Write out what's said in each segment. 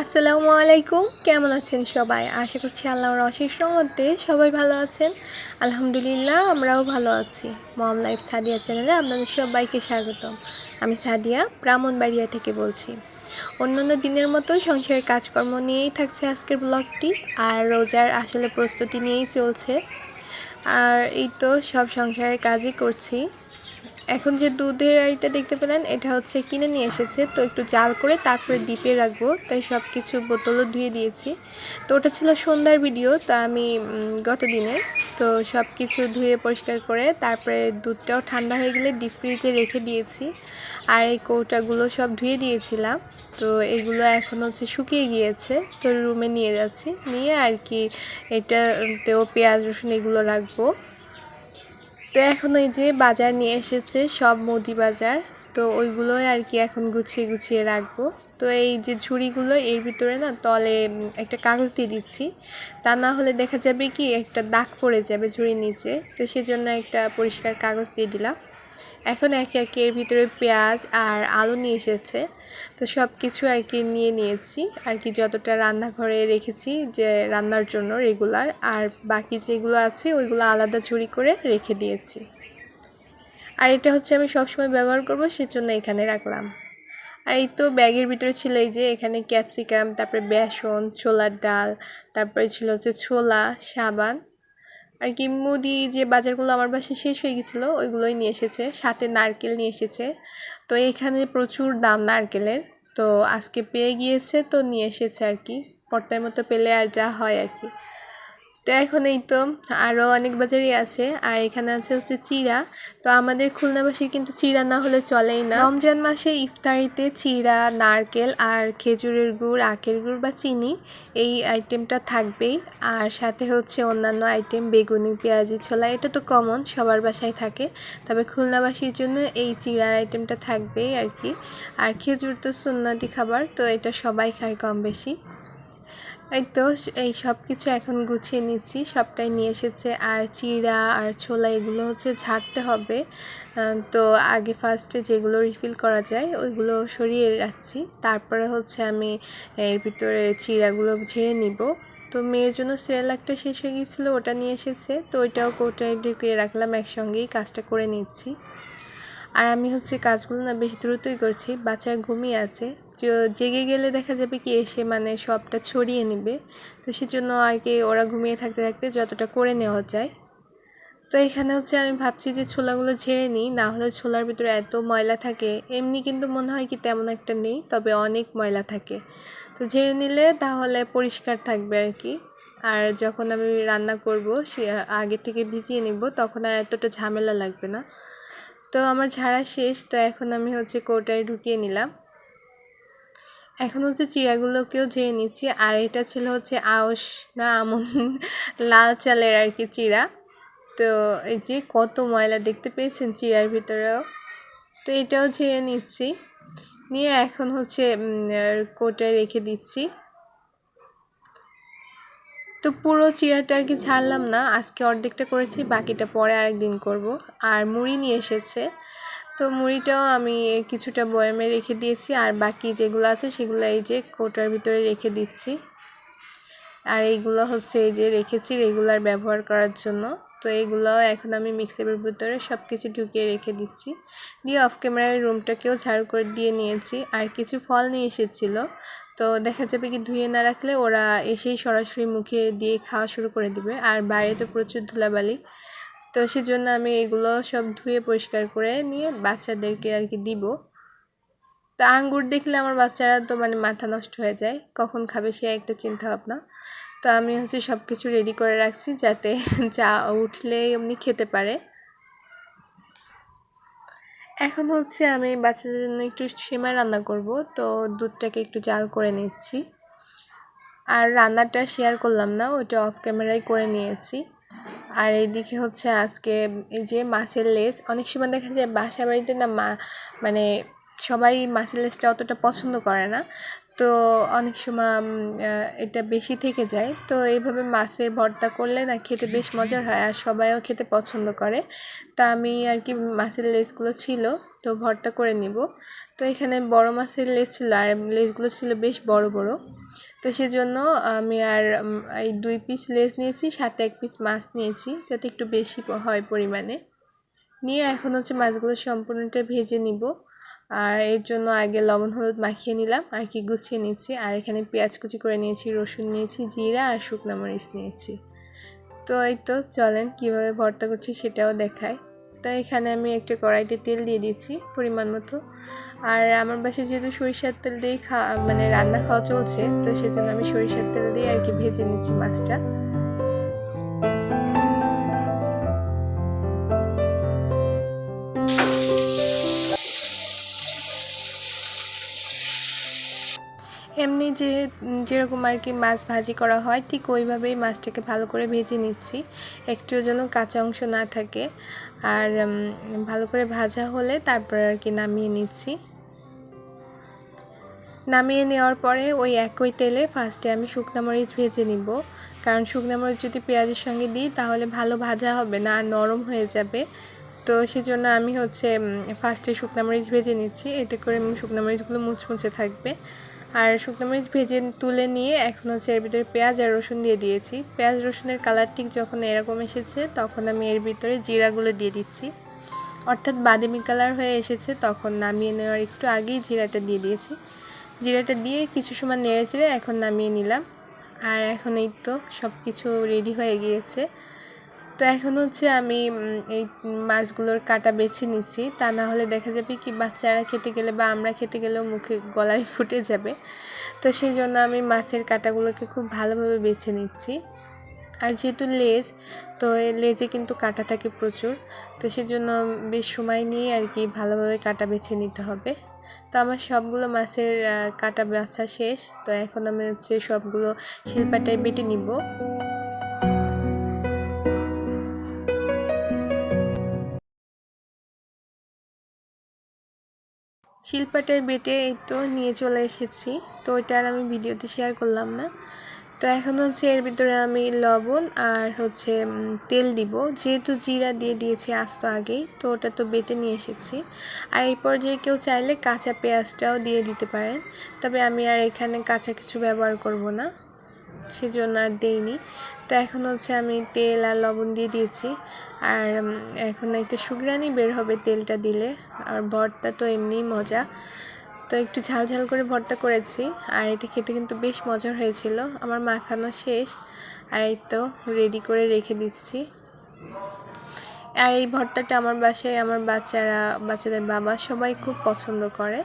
আসসালামু আলাইকুম, কেমন আছেন সবাই? আশা করছি আল্লাহর অশেষ রহমতে সবাই ভালো আছেন। আলহামদুলিল্লাহ, আমরাও ভালো আছি। মম লাইফ সাদিয়া চ্যানেলে আপনাদের সবাইকে স্বাগতম। আমি সাদিয়া ব্রাহ্মণবাড়িয়া থেকে বলছি। অন্যান্য দিনের মতো সংসারের কাজকর্ম নিয়েই থাকছে আজকের ব্লগটি, আর রোজার আসলে প্রস্তুতি নিয়েই চলছে। আর এই তো সব সংসারের কাজই করছি। এখন যে দুধের আড়িটা দেখতে পেলেন, এটা হচ্ছে কিনে নিয়ে এসেছে, তো একটু জাল করে তারপরে ডিপে রাখবো, তাই সব কিছু বোতলও ধুয়ে দিয়েছি। তো ওটা ছিল সন্ধ্যার ভিডিও, তো আমি গত দিনের তো সব কিছু ধুয়ে পরিষ্কার করে তারপরে দুধটাও ঠান্ডা হয়ে গেলে ডিপ ফ্রিজে রেখে দিয়েছি। আর এই কৌটাগুলো সব ধুয়ে দিয়েছিলাম, তো এগুলো এখন হচ্ছে শুকিয়ে গিয়েছে, তো রুমে নিয়ে যাচ্ছি, নিয়ে আর কি এটাতেও পেঁয়াজ রসুন এগুলো রাখবো। তো এখন ওই যে বাজার নিয়ে এসেছে, সব মুদি বাজার, তো ওইগুলোই আর কি এখন গুছিয়ে গুছিয়ে রাখবো। তো এই যে ঝুড়িগুলো, এর ভিতরে না তলে একটা কাগজ দিয়ে দিচ্ছি, তা না হলে দেখা যাবে কি একটা দাগ পড়ে যাবে ঝুড়ির নিচে, তো সেজন্য একটা পরিষ্কার কাগজ দিয়ে দিলাম। এখন একে একে এর ভিতরে পেঁয়াজ আর আলু নিয়ে এসেছে, তো সব কিছু আর কি নিয়ে নিয়েছি আর কি, যতটা রান্নাঘরে রেখেছি যে রান্নার জন্য রেগুলার, আর বাকি যেগুলো আছে ওইগুলো আলাদা ঝুড়ি করে রেখে দিয়েছি। আর এটা হচ্ছে আমি সবসময় ব্যবহার করব, সেজন্য এখানে রাখলাম। আর এই তো ব্যাগের ভিতরে ছিল এই যে এখানে ক্যাপসিকাম, তারপরে বেসন, ছোলার ডাল, তারপরে ছিল হচ্ছে ছোলা, সাবান আর কি। মুদি যে বাজারগুলো আমার বাসায় শেষ হয়ে গেছিলো ওইগুলোই নিয়ে এসেছে, সাথে নারকেল নিয়ে এসেছে। তো এখানে প্রচুর দাম নারকেলের, তো আজকে পেয়ে গিয়েছে, তো নিয়ে এসেছে আর কি, পর্তার মতো পেলে আর যা হয় আর কি। তো এখন এই তো আরও অনেক বাজারই আছে। আর এখানে আছে হচ্ছে চিড়া, তো আমাদের খুলনাবাসীর কিন্তু চিড়া না হলে চলেই না। রমজান মাসে ইফতারিতে চিড়া, নারকেল আর খেজুরের গুড়, আখের গুড় বা চিনি, এই আইটেমটা থাকবেই। আর সাথে হচ্ছে অন্যান্য আইটেম, বেগুনি, পেঁয়াজি, ছোলা, এটা তো কমন, সবার বাসায় থাকে, তবে খুলনাবাসীর জন্য এই চিড়ার আইটেমটা থাকবেই আর কি। আর খেজুর তো সুন্নতি খাবার, তো এটা সবাই খায় কম বেশি। এই তো এই সব কিছু এখন গুছিয়ে নিচ্ছি, সবটাই নিয়ে এসেছে। আর চিড়া আর ছোলা এগুলো হচ্ছে ঝাড়তে হবে, তো আগে ফার্স্টে যেগুলো রিফিল করা যায় ওইগুলো সরিয়ে রাখছি, তারপরে হচ্ছে আমি এর ভিতরে চিড়াগুলো ঝেড়ে নিব। তো মেয়ের জন্য সিরিয়ালটা শেষ হয়ে গিয়েছিলো, ওটা নিয়ে এসেছে, তো ওইটাও কৌটায় ঢুকিয়ে রাখলাম, একসঙ্গেই কাজটা করে নিচ্ছি। আর আমি হচ্ছে কাজগুলো না বেশ দ্রুতই করছি, বাচ্চারা ঘুমিয়ে আছে, জেগে গেলে দেখা যাবে কি এসে মানে সবটা ছড়িয়ে নেবে, তো সেজন্য আর কি ওরা ঘুমিয়ে থাকতে থাকতে যতটা করে নেওয়া যায়। তো এখানে হচ্ছে আমি ভাবছি যে ছোলাগুলো ঝেড়ে নিই, না হলে ছোলার ভিতরে এত ময়লা থাকে, এমনি কিন্তু মনে হয় কি তেমন একটা নেই, তবে অনেক ময়লা থাকে, তো ঝেড়ে নিলে তাহলে পরিষ্কার থাকবে আর কি। আর যখন আমি রান্না করব সে আগে থেকে ভিজিয়ে নিব, তখন আর এতটা ঝামেলা লাগবে না। তো আমার ঝাড়া শেষ, তো এখন আমি হচ্ছে কৌটায় ঢুকিয়ে নিলাম। এখন হচ্ছে চিড়াগুলোকেও ঝেড়ে নিচ্ছি। আর এটা ছিল হচ্ছে আউশ না আমন লাল চালের আর কি চিড়া, তো এই যে কত ময়লা দেখতে পেয়েছেন চিড়ার ভিতরেও, তো এটাও ঝেড়ে নিচ্ছি, নিয়ে এখন হচ্ছে কৌটায় রেখে দিচ্ছি। তো পুরো চিড়াটা আর কি ছাড়লাম না, আজকে অর্ধেকটা করেছি, বাকিটা পরে আরেকদিন করব। আর মুড়ি নিয়ে এসেছে, তো মুড়িটাও আমি কিছুটা বয়ামে রেখে দিয়েছি, আর বাকি যেগুলো আছে সেগুলো এই যে কৌটার ভিতরে রেখে দিচ্ছি। আর এইগুলো হচ্ছে এই যে রেখেছি রেগুলার ব্যবহার করার জন্য, তো এইগুলো এখন আমি মিক্সারের ভিতরে সব কিছু ঢুকিয়ে রেখে দিচ্ছি। দিয়ে অফ ক্যামেরায় রুমটাকেও ঝাড়ু করে দিয়ে নিয়েছি। আর কিছু ফল নিয়ে এসেছিলো, তো দেখা যাবে কি ধুয়ে না রাখলে ওরা এসেই সরাসরি মুখে দিয়ে খাওয়া শুরু করে দিবে, আর বাইরে তো প্রচুর ধুলাবালি, তো সেজন্য আমি এগুলো সব ধুয়ে পরিষ্কার করে নিয়ে বাচ্চাদেরকে আর কি দিব। তো আঙ্গুর দেখলে আমার বাচ্চারা তো মানে মাথা নষ্ট হয়ে যায়, কখন খাবে সে একটা চিন্তা ভাবনা। তো আমি হচ্ছে সব কিছু রেডি করে রাখছি যাতে চা উঠলে এমনি খেতে পারে। এখন হচ্ছে আমি বাচ্চাদের জন্য একটু সেমাই রান্না করব, তো দুধটাকে একটু জাল করে নিচ্ছি। আর রান্নাটা শেয়ার করলাম না, ওইটা অফ ক্যামেরায় করে নিয়েছি। আর এইদিকে হচ্ছে আজকে এই যে মাছের লেজ, অনেক সময় দেখা যায় বাসা বাড়িতে না মানে সবাই মাছের লেজটা অতটা পছন্দ করে না, তো অনেক সময় এটা বেশি থেকে যায়, তো এইভাবে মাছের ভর্তা করলে না খেতে বেশ মজার হয়, আর সবাইও খেতে পছন্দ করে। তা আমি আর কি মাছের লেজগুলো ছিল, তো ভর্তা করে নিব। তো এখানে বড় মাছের লেজ ছিল আর লেজগুলো ছিল বেশ বড় বড়। তো সেজন্য আমি আর এই 2 পিস লেজ নিয়েছি, সাথে 1 পিস মাছ নিয়েছি যাতে একটু বেশি হয় পরিমাণে। নিয়ে এখন হচ্ছে মাছগুলো সম্পূর্ণটা ভেজে নিব। আর এর জন্য আগে লবণ হলুদ মাখিয়ে নিলাম আর কি গুছিয়ে নিচ্ছি। আর এখানে পেঁয়াজ কুচি করে নিয়েছি, রসুন নিয়েছি, জিরা আর শুকনো মরিচ নিয়েছি। তো এই তো চলেন কীভাবে ভর্তা করছি সেটাও দেখায়। তো এখানে আমি একটা কড়াইতে তেল দিয়ে দিচ্ছি পরিমাণ মতো। আর আমার বাসায় যেহেতু সরিষার তেল দিয়েই মানে রান্না খাওয়া চলছে, তো সেজন্য আমি সরিষার তেল দিয়ে আর কি ভেজে নিচ্ছি মাছটা। এমনি যেরকম আর কি মাছ ভাজি করা হয় ঠিক ওইভাবেই মাছটাকে ভালো করে ভেজে নিচ্ছি, একটু যেন কাঁচা অংশ না থাকে। আর ভালো করে ভাজা হলে তারপর আর কি নামিয়ে নিচ্ছি। নামিয়ে নেওয়ার পরে ওই একই তেলে ফার্স্টে আমি শুকনো মরিচ ভেজে নিব, কারণ শুকনো মরিচ যদি পেঁয়াজের সঙ্গে দিই তাহলে ভালো ভাজা হবে না আর নরম হয়ে যাবে। তো সেজন্য আমি হচ্ছে ফার্স্টে শুকনো মরিচ ভেজে নিচ্ছি, এতে করে শুকনো মরিচগুলো মুচমুচে থাকবে। আর শুকনো মরিচ ভেজে তুলে নিয়ে এখন হচ্ছে এর ভিতরে পেঁয়াজ আর রসুন দিয়ে দিয়েছি। পেঁয়াজ রসুনের কালার ঠিক যখন এরকম এসেছে তখন আমি এর ভিতরে জিরাগুলো দিয়ে দিচ্ছি, অর্থাৎ বাদামি কালার হয়ে এসেছে তখন নামিয়ে নেওয়ার একটু আগেই জিরাটা দিয়ে দিয়েছি। জিরাটা দিয়ে কিছু সময় নেড়ে চেড়ে এখন নামিয়ে নিলাম। আর এখন এই তো সব কিছু রেডি হয়ে গিয়েছে। তো এখন হচ্ছে আমি এই মাছগুলোর কাটা বেছে নিচ্ছি, তা না হলে দেখা যাবে কি বাচ্চারা খেতে গেলে বা আমরা খেতে গেলেও মুখে গলায় ফুটে যাবে। তো সেই জন্য আমি মাছের কাটাগুলোকে খুব ভালোভাবে বেছে নিচ্ছি। আর যেহেতু লেজ, তো লেজে কিন্তু কাটা থাকে প্রচুর, তো সেজন্য বেশ সময় নিয়ে আর কি ভালোভাবে কাটা বেছে নিতে হবে। তো আমার সবগুলো মাছের কাটা বাছা শেষ। তো এখন আমি হচ্ছে সবগুলো শিলপাটায় বেটে নিব। শিলপাটায় বেটে এই তো নিয়ে চলে এসেছি। তো ওইটা আর আমি ভিডিওতে শেয়ার করলাম না। তো এখন হচ্ছে এর ভিতরে আমি লবণ আর হচ্ছে তেল দিব, যেহেতু জিরা দিয়ে দিয়েছি আস্ত আগেই, তো ওটা তো বেটে নিয়ে এসেছি। আর এই পর্যায়ে কেউ চাইলে কাঁচা পেঁয়াজটাও দিয়ে দিতে পারেন, তবে আমি আর এখানে কাঁচা কিছু ব্যবহার করব না, সেজন্য আর দেইনি। তো এখন হচ্ছে আমি তেল আর লবণ দিয়ে দিয়েছি। আর এখন একটা সুঘ্রাণই বের হবে তেলটা দিলে। আর ভর্তা তো এমনিই মজা, তো একটু ঝাল ঝাল করে ভর্তা করেছি। আর এটা খেতে কিন্তু বেশ মজার হয়েছিল। আমার মাখানো শেষ আর এই তো রেডি করে রেখে দিচ্ছি। আর এই ভর্তাটা আমার বাসায় আমার বাচ্চাদের বাবা সবাই খুব পছন্দ করে।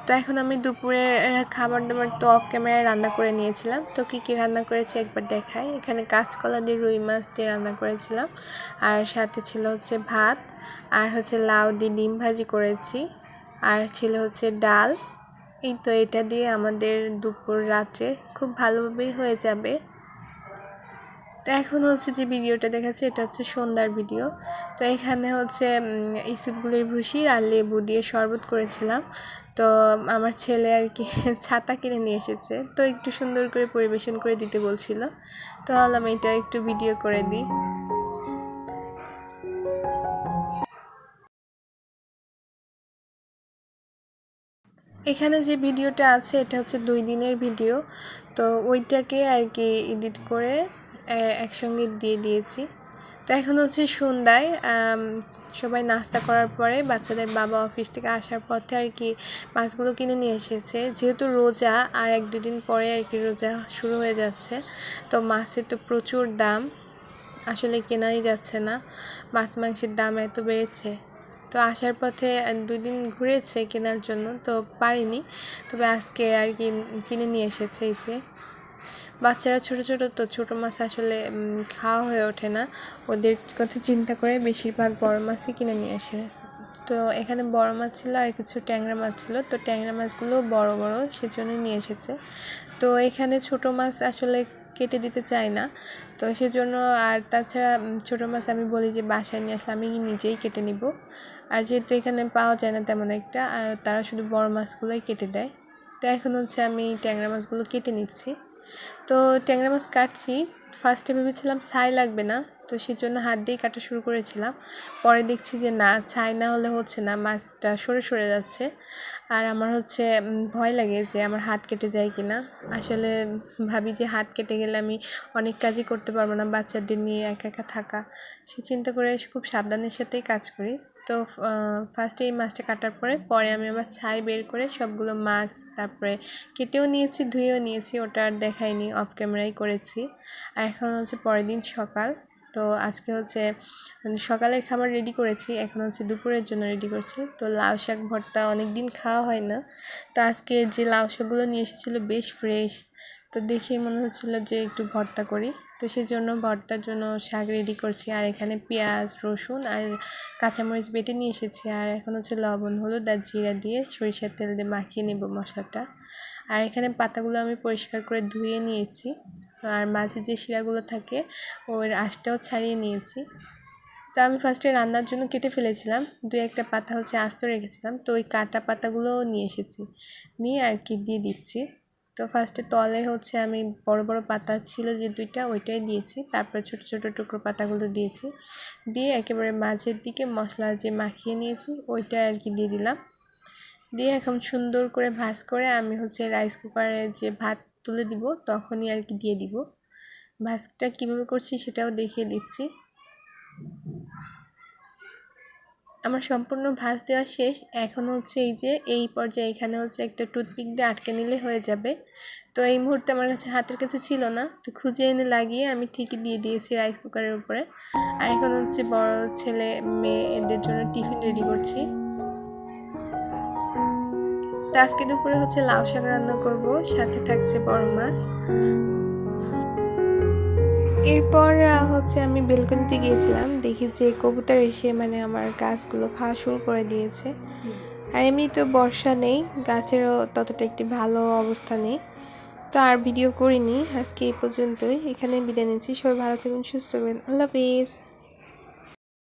তো এখন আমি দুপুরের খাবার দাবার তো অফ ক্যামেরায় রান্না করে নিয়েছিলাম। তো কী কী রান্না করেছি একবার দেখাই। এখানে কাঁচকলা দিয়ে রুই মাছ দিয়ে রান্না করেছিলাম, আর সাথে ছিল হচ্ছে ভাত, আর হচ্ছে লাউ দিয়ে ডিম ভাজি করেছি, আর ছিল হচ্ছে ডাল। এই তো এটা দিয়ে আমাদের দুপুর রাত্রে খুব ভালোভাবেই হয়ে যাবে। তো এখন হচ্ছে যে ভিডিওটা দেখাচ্ছে এটা হচ্ছে সন্ধ্যার ভিডিও। তো এখানে হচ্ছে ইসবগুলির ভুসি আর লেবু দিয়ে শরবত করেছিলাম। তো আমার ছেলে আর কি ছাতা কিনে নিয়ে এসেছে, তো একটু সুন্দর করে পরিবেশন করে দিতে বলছিল, তো ভাবলাম এটা একটু ভিডিও করে দিই। এখানে যে ভিডিওটা আছে এটা হচ্ছে 2 দিনের ভিডিও, তো ওইটাকে আর কি এডিট করে একসঙ্গে দিয়ে দিয়েছি। তো এখন হচ্ছে সন্ধ্যায় সবাই নাস্তা করার পরে বাচ্চাদের বাবা অফিস থেকে আসার পথে আর কি মাছগুলো কিনে নিয়ে এসেছে। যেহেতু রোজা আর 1-2 দিন পরে আর কি রোজা শুরু হয়ে যাচ্ছে, তো মাছের তো প্রচুর দাম, আসলে কেনাই যাচ্ছে না, মাছ মাংসের দাম এত বেড়েছে। তো আসার পথে 2 দিন ঘুরেছে কেনার জন্য, তো পারিনি, তবে আজকে আর কি কিনে নিয়ে এসেছে। এই যে বাচ্চারা ছোটো ছোটো, তো ছোটো মাছ আসলে খাওয়া হয়ে ওঠে না, ওদের কথা চিন্তা করে বেশিরভাগ বড় মাছই কিনে নিয়ে আসে। তো এখানে বড় মাছ ছিল আর কিছু ট্যাংরা মাছ ছিল, তো ট্যাংরা মাছগুলো বড় বড় সেজন্য নিয়ে এসেছে। তো এখানে ছোটো মাছ আসলে কেটে দিতে চাই না, তো সেজন্য আর তাছাড়া ছোটো মাছ আমি বলি যে বাসায় নিয়ে আসলে আমি নিজেই কেটে নিব। আর যেহেতু এখানে পাওয়া যায় না তেমন একটা, তারা শুধু বড় মাছগুলোই কেটে দেয়। তো এখন হচ্ছে আমি ট্যাংরা মাছগুলো কেটে নিচ্ছি। তো ট্যাংরা মাছ কাটছি, ফার্স্টে ভেবেছিলাম ছাই লাগবে না, তো সেজন্য হাত দিয়েই কাটা শুরু করেছিলাম। পরে দেখছি যে না, ছাই না হলে হচ্ছে না, মাছটা সরে সরে যাচ্ছে। আর আমার হচ্ছে ভয় লাগে যে আমার হাত কেটে যায় কি না। আসলে ভাবি যে হাত কেটে গেলে আমি অনেক কাজই করতে পারবো না, বাচ্চাদের নিয়ে একা একা থাকা, সে চিন্তা করে খুব সাবধানের সাথেই কাজ করি। তো ফার্স্টে এই মাছটা কাটার পরে আমি আবার ছাই বের করে সবগুলো মাছ তারপরে কেটেও নিয়েছি, ধুয়েও নিয়েছি, ওটা আর দেখাইনি, অফ ক্যামেরাই করেছি। আর এখন হচ্ছে পরের দিন সকাল। তো আজকে হচ্ছে সকালের খাবার রেডি করেছি, এখন হচ্ছে দুপুরের জন্য রেডি করছি। তো লাউ শাক ভর্তা অনেক দিন খাওয়া হয় না, তো আজকে যে লাউ শাকগুলো নিয়ে এসেছিলো বেশ ফ্রেশ, তো দেখে মনে হচ্ছিলো যে একটু ভর্তা করি। তো সেই জন্য ভর্তার জন্য শাক রেডি করছি। আর এখানে পেঁয়াজ, রসুন আর কাঁচামরিচ বেটে নিয়ে এসেছি। আর এখন হচ্ছে লবণ, হলুদ আর জিরা দিয়ে সরিষার তেল দিয়ে মাখিয়ে নেব মশলাটা। আর এখানে পাতাগুলো আমি পরিষ্কার করে ধুয়ে নিয়েছি, আর মাঝে যে শিরাগুলো থাকে ওর আঁশটাও ছাড়িয়ে নিয়েছি। তো আমি ফার্স্টে রান্নার জন্য কেটে ফেলেছিলাম, দু একটা পাতা হচ্ছে আস্ত রেখেছিলাম, তো ওই কাটা পাতাগুলোও নিয়ে এসেছি, নিয়ে আর কি দিয়ে দিচ্ছি। তো ফার্স্টে তলে হচ্ছে আমি বড় বড় পাতা ছিল যে দুইটা, ওইটাই দিয়েছি, তারপরে ছোট ছোট টুকরো পাতাগুলো দিয়েছি, দিয়ে একেবারে মাঝের দিকে মশলা যে মাখিয়ে নিয়েছি ওইটা আর কি দিয়ে দিলাম। দিয়ে এখন সুন্দর করে ভাজ করে আমি হচ্ছে রাইস কুকারে যে ভাত তুলে দিব তখনই আর কি দিয়ে দিব। ভাজটা কীভাবে করছি সেটাও দেখিয়ে দিচ্ছি। আমার সম্পূর্ণ ভাজ দেওয়া শেষ। এখন হচ্ছে এই যে এই পর্যায়ে এখানে হচ্ছে একটা টুথপিক দিয়ে আটকে নিলে হয়ে যাবে। তো এই মুহূর্তে আমার কাছে হাতের কাছে ছিল না, তো খুঁজে এনে লাগিয়ে আমি ঠিকই দিয়ে দিয়েছি রাইস কুকারের উপরে। আর এখন হচ্ছে বড় ছেলে মেয়ে এদের জন্য টিফিন রেডি করছি। তো আজকে দুপুরে হচ্ছে লাউ শাক রান্না করব, সাথে থাকছে বড় মাছ। এরপর হচ্ছে আমি বেলকনিতে গিয়েছিলাম, দেখি যে কবুতর এসে মানে আমার গাছগুলো খাওয়া শুরু করে দিয়েছে। আর এমনি তো বর্ষা নেই, গাছেরও ততটা একটি ভালো অবস্থা নেই। তো আর ভিডিও করিনি, আজকে এই পর্যন্তই, এখানে বিদায় নিচ্ছি। সবাই ভালো থাকবেন, সুস্থ থাকবেন, আল্লাহ হাফিজ।